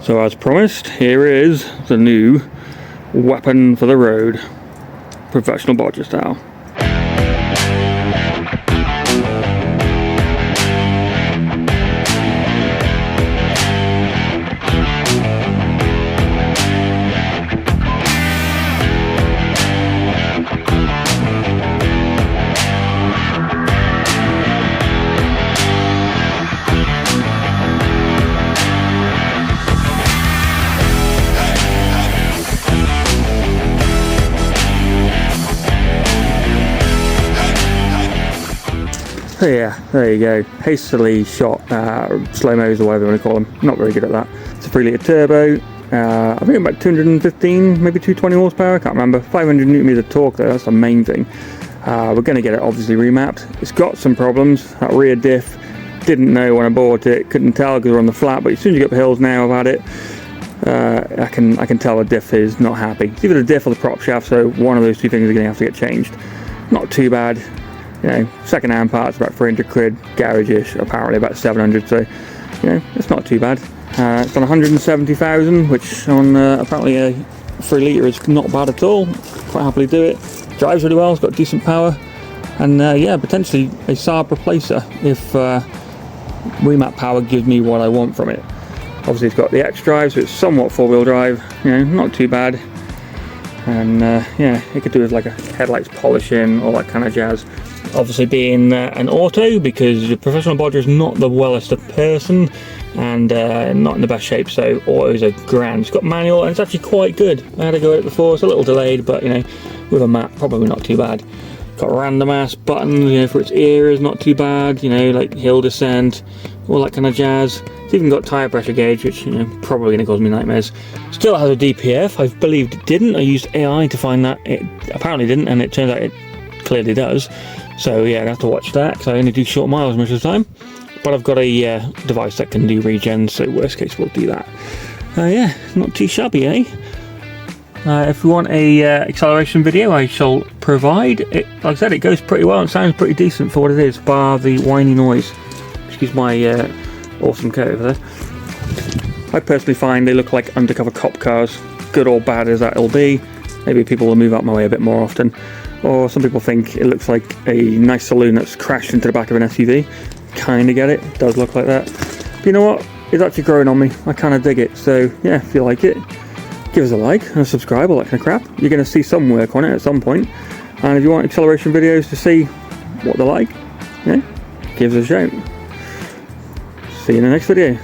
So as promised, here is the new weapon for the road, professional Bodger style. So yeah, there you go. Hastily shot slow-mos or whatever you want to call them. Not very good at that. It's a 3 litre turbo. I think about 215, maybe 220 horsepower. I can't remember. 500 newton meters of torque though. That's the main thing. We're going to get it obviously remapped. It's got some problems. That rear diff, didn't know when I bought it. Couldn't tell because we're on the flat. But as soon as you get up the hills now, I've had it. I can tell the diff is not happy. It's either the diff or the prop shaft. So one of those two things are going to have to get changed. Not too bad. You know, second-hand parts about 300 quid, garage-ish, apparently about 700, so, you know, it's not too bad. It's done 170,000, which on apparently a 3 litre is not bad at all. Quite happily do it. Drives really well, it's got decent power, and yeah, potentially a Saab replacer if remap power gives me what I want from it. Obviously it's got the X drive, so it's somewhat four-wheel drive, you know, not too bad. And yeah, it could do with like a headlights polishing, all that kind of jazz. Obviously being an auto, because the professional Bodger is not the wellest of person and not in the best shape, so autos are grand. It's got manual and it's actually quite good. I had to go at it before, it's a little delayed, but you know, with a map probably not too bad. Got random ass buttons, you know, for its ears, not too bad, you know, like hill descent, all that kind of jazz. It's even got tyre pressure gauge, which, you know, probably going to cause me nightmares. Still has a DPF. I believed it didn't. I used AI to find that it apparently didn't, and it turns out it clearly does. So yeah, I have to watch that because I only do short miles most of the time. But I've got a device that can do regen, so worst case we'll do that. Yeah, not too shabby, eh? If you want a acceleration video, I shall provide it. Like I said, it goes pretty well. It sounds pretty decent for what it is, bar the whiny noise. Excuse my awesome coat over there. I personally find they look like undercover cop cars, good or bad as that will be. Maybe people will move out my way a bit more often. Or some people think it looks like a nice saloon that's crashed into the back of an SUV. Kinda get it, does look like that. But you know what? It's actually growing on me. I kinda dig it. So yeah, if you like it, give us a like and a subscribe, all that kind of crap. You're gonna see some work on it at some point. And if you want acceleration videos to see what they're like, yeah, give us a shout. See you in the next video.